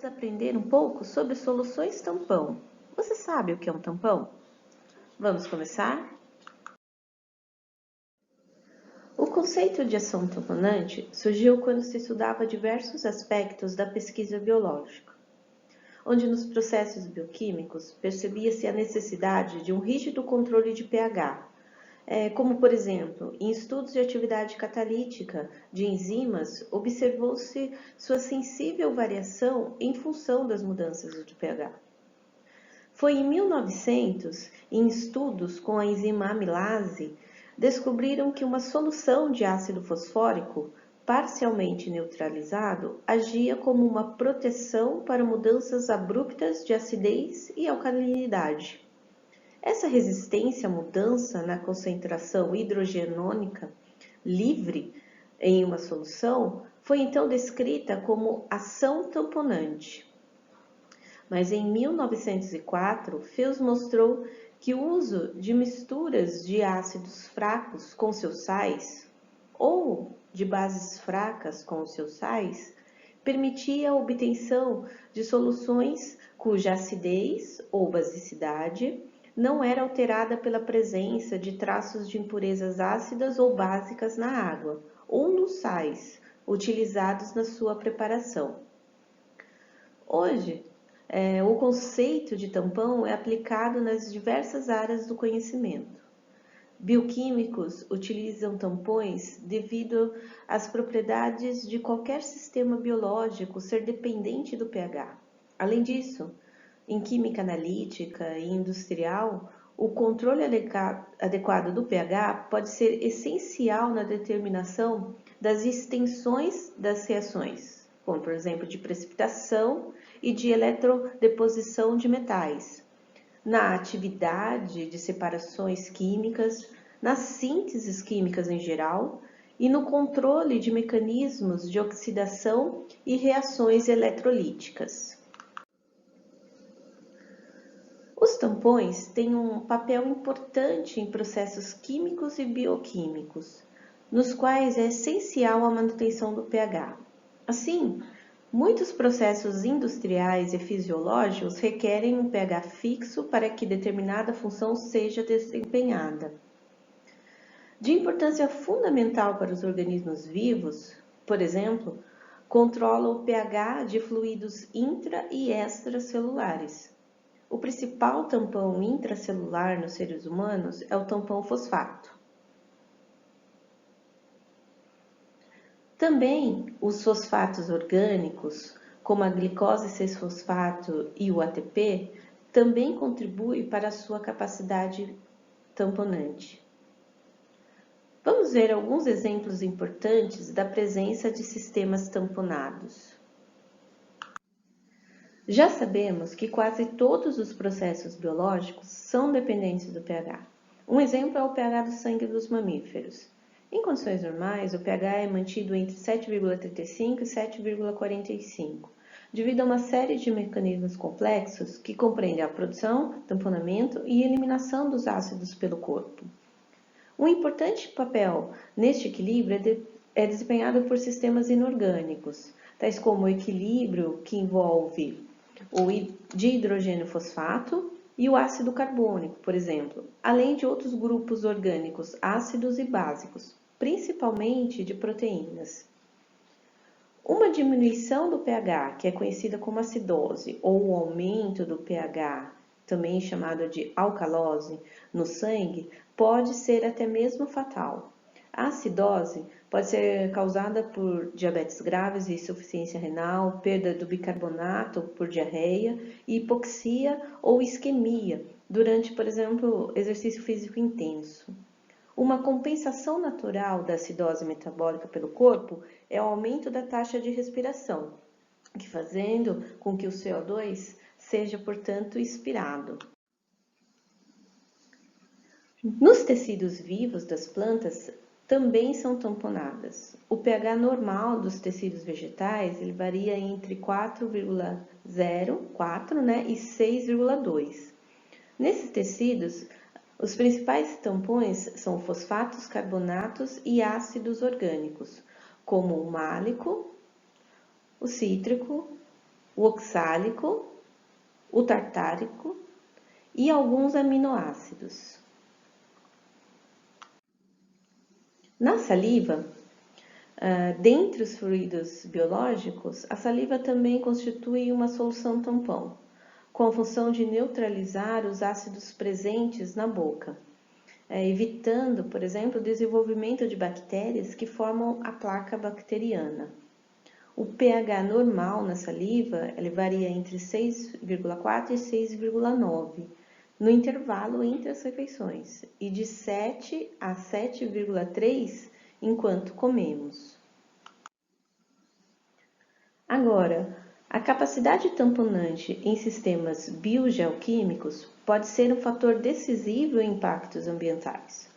aprender um pouco sobre soluções tampão. Você sabe o que é um tampão? Vamos começar? O conceito de ação tamponante surgiu quando se estudava diversos aspectos da pesquisa biológica, onde nos processos bioquímicos percebia-se a necessidade de um rígido controle de pH, como, por exemplo, em estudos de atividade catalítica de enzimas, observou-se sua sensível variação em função das mudanças de pH. Foi em 1900, em estudos com a enzima amilase, descobriram que uma solução de ácido fosfórico parcialmente neutralizado agia como uma proteção para mudanças abruptas de acidez e alcalinidade. Essa resistência à mudança na concentração hidrogenônica livre em uma solução foi então descrita como ação tamponante. Mas em 1904, Fields mostrou que o uso de misturas de ácidos fracos com seus sais ou de bases fracas com os seus sais permitia a obtenção de soluções cuja acidez ou basicidade não era alterada pela presença de traços de impurezas ácidas ou básicas na água ou nos sais utilizados na sua preparação. Hoje, o conceito de tampão é aplicado nas diversas áreas do conhecimento. Bioquímicos utilizam tampões devido às propriedades de qualquer sistema biológico ser dependente do pH. Além disso, em química analítica e industrial, o controle adequado do pH pode ser essencial na determinação das extensões das reações, como, por exemplo, de precipitação e de eletrodeposição de metais, na atividade de separações químicas, nas sínteses químicas em geral e no controle de mecanismos de oxidação e reações eletrolíticas. Os tampões têm um papel importante em processos químicos e bioquímicos, nos quais é essencial a manutenção do pH. Assim, muitos processos industriais e fisiológicos requerem um pH fixo para que determinada função seja desempenhada. De importância fundamental para os organismos vivos, por exemplo, controla o pH de fluidos intra- e extracelulares. O principal tampão intracelular nos seres humanos é o tampão fosfato. Também os fosfatos orgânicos, como a glicose 6-fosfato e o ATP, também contribuem para a sua capacidade tamponante. Vamos ver alguns exemplos importantes da presença de sistemas tamponados. Já sabemos que quase todos os processos biológicos são dependentes do pH. Um exemplo é o pH do sangue dos mamíferos. Em condições normais, o pH é mantido entre 7,35 e 7,45, devido a uma série de mecanismos complexos que compreendem a produção, tamponamento e eliminação dos ácidos pelo corpo. Um importante papel neste equilíbrio é desempenhado por sistemas inorgânicos, tais como o equilíbrio que envolve o dihidrogênio fosfato e o ácido carbônico, por exemplo, além de outros grupos orgânicos ácidos e básicos, principalmente de proteínas. Uma diminuição do pH, que é conhecida como acidose, ou o aumento do pH, também chamado de alcalose, no sangue, pode ser até mesmo fatal. A acidose pode ser causada por diabetes graves e insuficiência renal, perda do bicarbonato por diarreia, hipoxia ou isquemia durante, por exemplo, exercício físico intenso. Uma compensação natural da acidose metabólica pelo corpo é o aumento da taxa de respiração, que fazendo com que o CO2 seja, portanto, expirado. Nos tecidos vivos das plantas também são tamponadas. O pH normal dos tecidos vegetais ele varia entre 4,04 e 6,2. Nesses tecidos, os principais tampões são fosfatos, carbonatos e ácidos orgânicos, como o málico, o cítrico, o oxálico, o tartárico e alguns aminoácidos. Na saliva, dentre os fluidos biológicos, a saliva também constitui uma solução tampão, com a função de neutralizar os ácidos presentes na boca, evitando, por exemplo, o desenvolvimento de bactérias que formam a placa bacteriana. O pH normal na saliva ele varia entre 6,4 e 6,9, no intervalo entre as refeições, e de 7 a 7,3 enquanto comemos. Agora, a capacidade tamponante em sistemas biogeoquímicos pode ser um fator decisivo em impactos ambientais.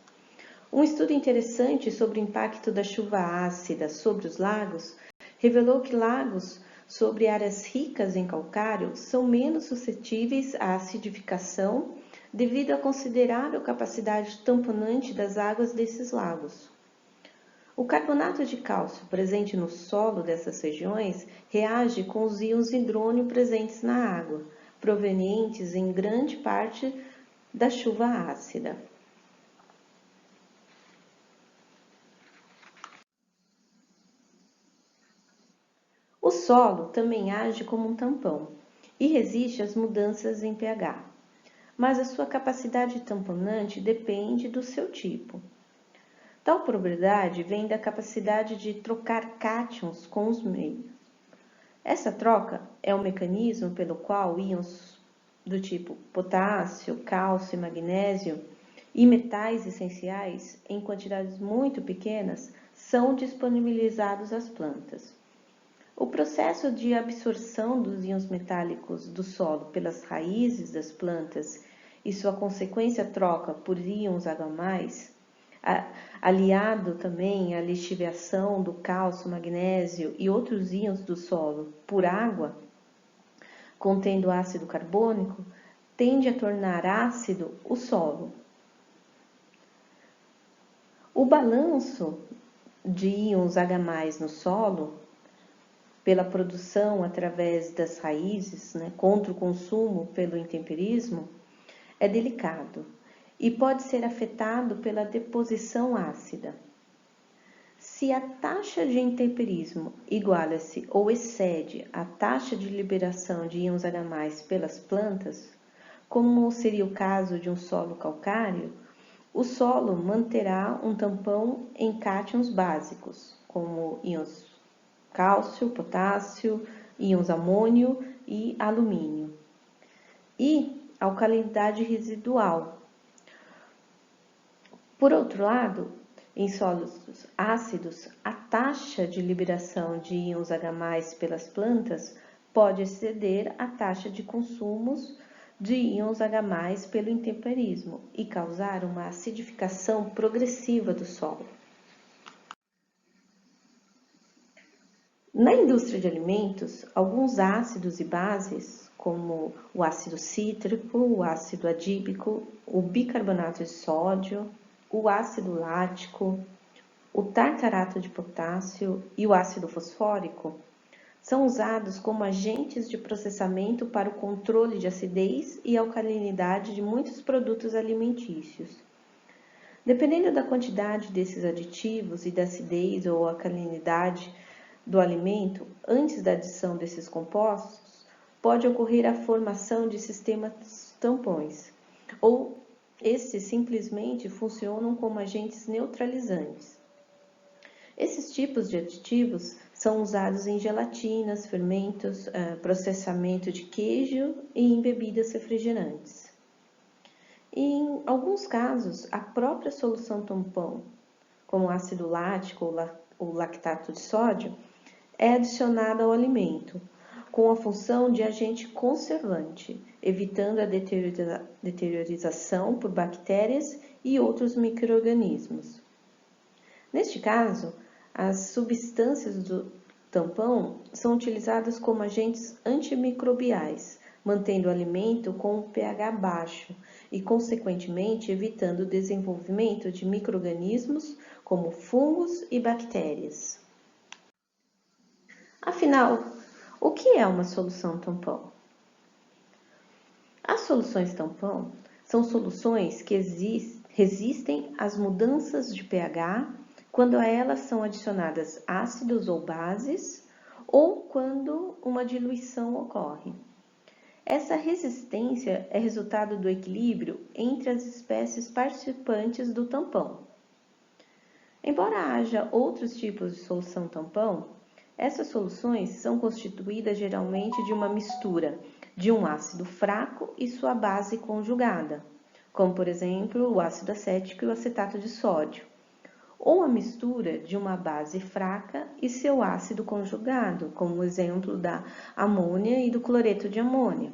Um estudo interessante sobre o impacto da chuva ácida sobre os lagos revelou que lagos sobre áreas ricas em calcário são menos suscetíveis à acidificação devido à considerável capacidade tamponante das águas desses lagos. O carbonato de cálcio presente no solo dessas regiões reage com os íons hidrônio presentes na água, provenientes em grande parte da chuva ácida. O solo também age como um tampão e resiste às mudanças em pH, mas a sua capacidade tamponante depende do seu tipo. Tal propriedade vem da capacidade de trocar cátions com os meios. Essa troca é o mecanismo pelo qual íons do tipo potássio, cálcio e magnésio e metais essenciais, em quantidades muito pequenas, são disponibilizados às plantas. O processo de absorção dos íons metálicos do solo pelas raízes das plantas e sua consequência troca por íons H+, aliado também à lixiviação do cálcio, magnésio e outros íons do solo por água, contendo ácido carbônico, tende a tornar ácido o solo. O balanço de íons H+ no solo, pela produção através das raízes, contra o consumo pelo intemperismo, é delicado e pode ser afetado pela deposição ácida. Se a taxa de intemperismo iguala-se ou excede a taxa de liberação de íons H+ pelas plantas, como seria o caso de um solo calcário, o solo manterá um tampão em cátions básicos, como íons cálcio, potássio, íons amônio e alumínio. E alcalinidade residual. Por outro lado, em solos ácidos, a taxa de liberação de íons H+ pelas plantas pode exceder a taxa de consumos de íons H+ pelo intemperismo e causar uma acidificação progressiva do solo. Na indústria de alimentos, alguns ácidos e bases, como o ácido cítrico, o ácido adípico, o bicarbonato de sódio, o ácido lático, o tartarato de potássio e o ácido fosfórico, são usados como agentes de processamento para o controle de acidez e alcalinidade de muitos produtos alimentícios. Dependendo da quantidade desses aditivos e da acidez ou alcalinidade do alimento, antes da adição desses compostos, pode ocorrer a formação de sistemas tampões, ou estes simplesmente funcionam como agentes neutralizantes. Esses tipos de aditivos são usados em gelatinas, fermentos, processamento de queijo e em bebidas refrigerantes. Em alguns casos, a própria solução tampão, como ácido lático ou lactato de sódio, é adicionada ao alimento, com a função de agente conservante, evitando a deteriorização por bactérias e outros micro-organismos. Neste caso, as substâncias do tampão são utilizadas como agentes antimicrobiais, mantendo o alimento com um pH baixo e, consequentemente, evitando o desenvolvimento de micro-organismos como fungos e bactérias. Afinal, O que é uma solução tampão? As soluções tampão são soluções que resistem às mudanças de pH quando a elas são adicionadas ácidos ou bases ou quando uma diluição ocorre. Essa resistência é resultado do equilíbrio entre as espécies participantes do tampão. Embora haja outros tipos de solução tampão, essas soluções são constituídas geralmente de uma mistura de um ácido fraco e sua base conjugada, como por exemplo o ácido acético e o acetato de sódio, ou a mistura de uma base fraca e seu ácido conjugado, como o exemplo da amônia e do cloreto de amônia.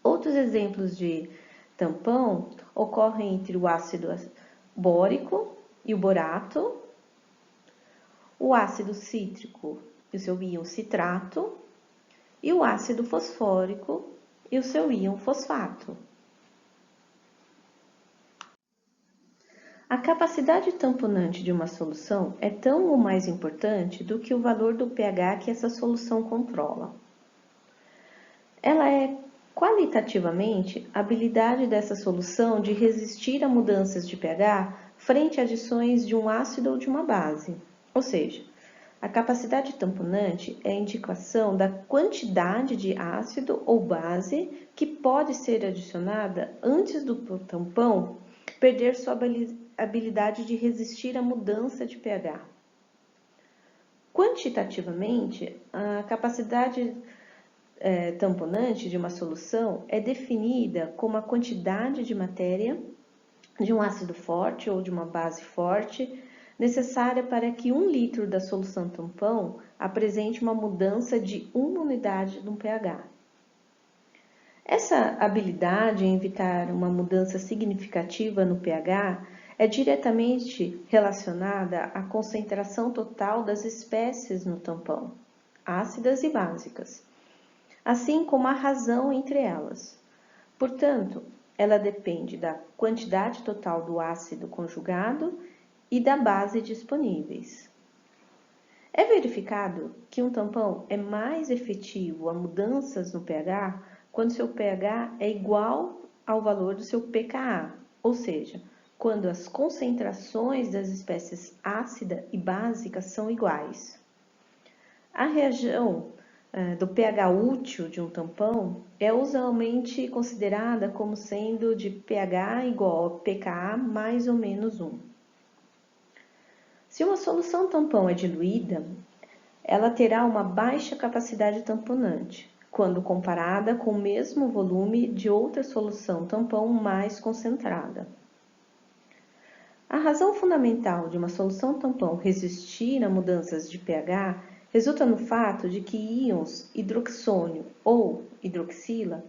Outros exemplos de tampão ocorrem entre o ácido bórico e o borato, o ácido cítrico e o seu íon citrato, e o ácido fosfórico e o seu íon fosfato. A capacidade tamponante de uma solução é tão ou mais importante do que o valor do pH que essa solução controla. Ela é qualitativamente a habilidade dessa solução de resistir a mudanças de pH frente a adições de um ácido ou de uma base. Ou seja, a capacidade tamponante é a indicação da quantidade de ácido ou base que pode ser adicionada antes do tampão perder sua habilidade de resistir à mudança de pH. Quantitativamente, a capacidade tamponante de uma solução é definida como a quantidade de matéria de um ácido forte ou de uma base forte necessária para que 1 litro da solução tampão apresente uma mudança de 1 unidade no pH. Essa habilidade em evitar uma mudança significativa no pH é diretamente relacionada à concentração total das espécies no tampão, ácidas e básicas, assim como a razão entre elas. Portanto, ela depende da quantidade total do ácido conjugado e da base disponíveis. É verificado que um tampão é mais efetivo a mudanças no pH quando seu pH é igual ao valor do seu pKa, ou seja, quando as concentrações das espécies ácida e básica são iguais. A região do pH útil de um tampão é usualmente considerada como sendo de pH igual a pKa mais ou menos 1. Se uma solução tampão é diluída, ela terá uma baixa capacidade tamponante, quando comparada com o mesmo volume de outra solução tampão mais concentrada. A razão fundamental de uma solução tampão resistir a mudanças de pH resulta no fato de que íons hidroxônio ou hidroxila,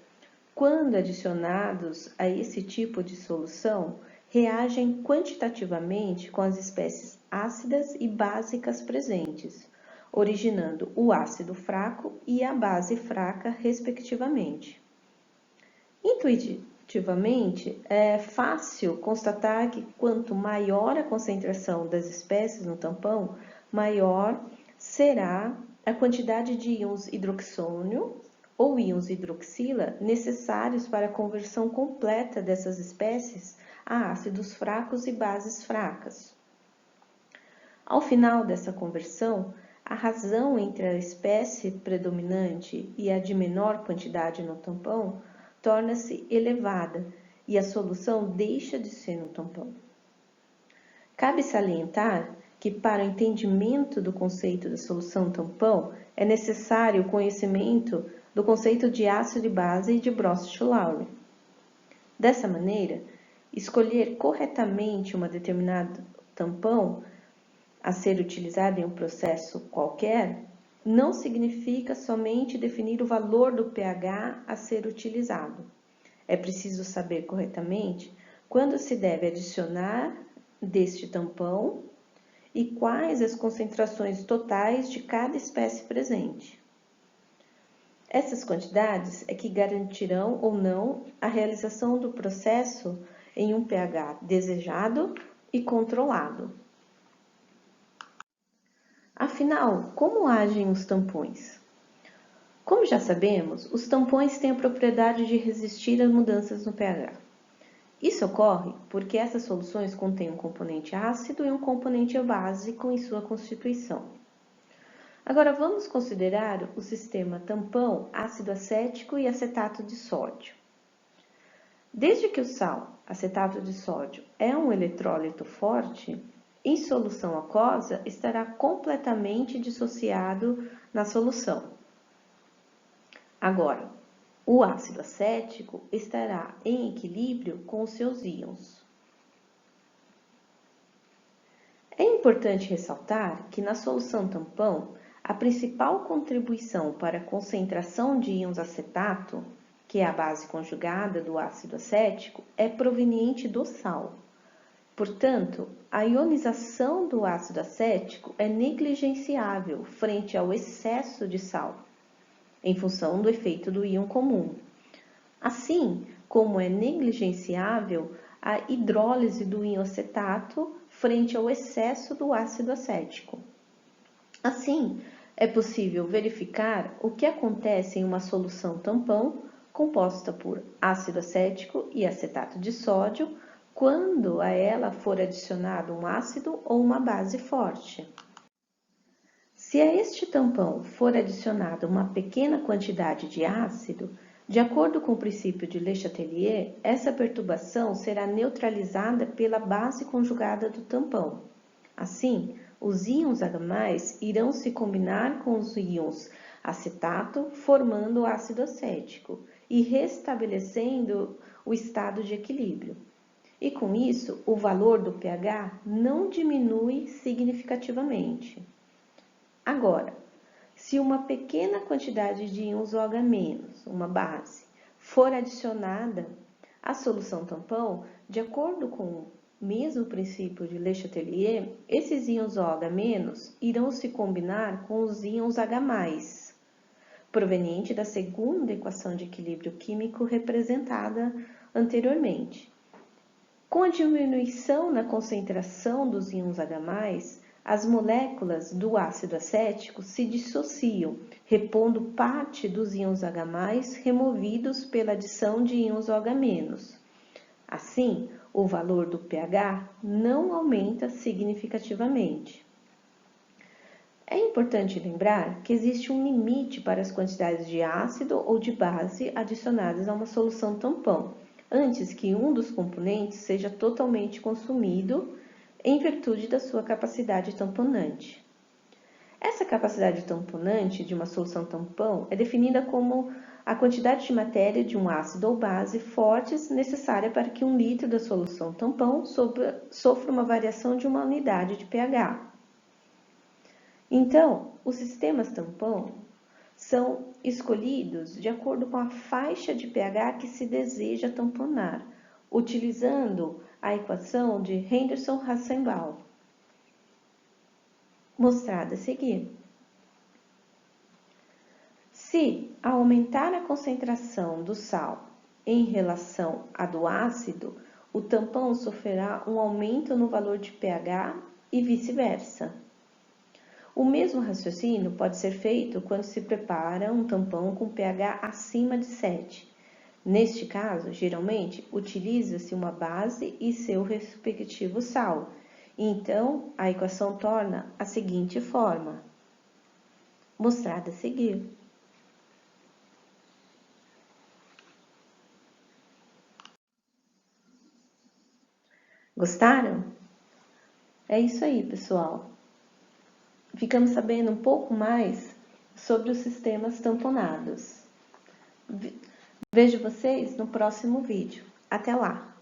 quando adicionados a esse tipo de solução, reagem quantitativamente com as espécies ácidas e básicas presentes, originando o ácido fraco e a base fraca, respectivamente. Intuitivamente, é fácil constatar que quanto maior a concentração das espécies no tampão, maior será a quantidade de íons hidroxônio ou íons hidroxila necessários para a conversão completa dessas espécies a ácidos fracos e bases fracas. Ao final dessa conversão, a razão entre a espécie predominante e a de menor quantidade no tampão torna-se elevada e a solução deixa de ser no tampão. Cabe salientar que para o entendimento do conceito da solução tampão é necessário o conhecimento do conceito de ácido e base e de Brost-Lowry. Dessa maneira, escolher corretamente uma determinada tampão a ser utilizada em um processo qualquer não significa somente definir o valor do pH a ser utilizado. É preciso saber corretamente quando se deve adicionar deste tampão e quais as concentrações totais de cada espécie presente. Essas quantidades é que garantirão ou não a realização do processo em um pH desejado e controlado. Afinal, como agem os tampões? Como já sabemos, os tampões têm a propriedade de resistir às mudanças no pH. Isso ocorre porque essas soluções contêm um componente ácido e um componente básico em sua constituição. Agora vamos considerar o sistema tampão ácido acético e acetato de sódio. Desde que o sal, acetato de sódio, é um eletrólito forte, em solução aquosa estará completamente dissociado na solução. Agora, o ácido acético estará em equilíbrio com os seus íons. É importante ressaltar que na solução tampão, a principal contribuição para a concentração de íons acetato, que é a base conjugada do ácido acético, é proveniente do sal. Portanto, a ionização do ácido acético é negligenciável frente ao excesso de sal, em função do efeito do íon comum. Assim como é negligenciável a hidrólise do íon acetato frente ao excesso do ácido acético. Assim, é possível verificar o que acontece em uma solução tampão composta por ácido acético e acetato de sódio quando a ela for adicionado um ácido ou uma base forte. Se a este tampão for adicionada uma pequena quantidade de ácido, de acordo com o princípio de Le Chatelier, essa perturbação será neutralizada pela base conjugada do tampão. Assim, os íons H+ irão se combinar com os íons acetato, formando o ácido acético e restabelecendo o estado de equilíbrio. E com isso, o valor do pH não diminui significativamente. Agora, se uma pequena quantidade de íons OH-, uma base, for adicionada à solução tampão, de acordo com o mesmo princípio de Le Chatelier, esses íons OH- irão se combinar com os íons H+, proveniente da segunda equação de equilíbrio químico representada anteriormente. Com a diminuição na concentração dos íons H+, as moléculas do ácido acético se dissociam, repondo parte dos íons H+ removidos pela adição de íons OH-. Assim, o valor do pH não aumenta significativamente. É importante lembrar que existe um limite para as quantidades de ácido ou de base adicionadas a uma solução tampão, antes que um dos componentes seja totalmente consumido em virtude da sua capacidade tamponante. Essa capacidade tamponante de uma solução tampão é definida como a quantidade de matéria de um ácido ou base fortes necessária para que 1 litro da solução tampão sofra uma variação de uma unidade de pH. Então, os sistemas tampão são escolhidos de acordo com a faixa de pH que se deseja tamponar, utilizando a equação de Henderson-Hassenbalch, mostrada a seguir. Se, ao aumentar a concentração do sal em relação à do ácido, o tampão sofrerá um aumento no valor de pH e vice-versa. O mesmo raciocínio pode ser feito quando se prepara um tampão com pH acima de 7. Neste caso, geralmente, utiliza-se uma base e seu respectivo sal. Então, a equação torna a seguinte forma, mostrada a seguir. Gostaram? É isso aí, pessoal. Ficamos sabendo um pouco mais sobre os sistemas tamponados. Vejo vocês no próximo vídeo. Até lá!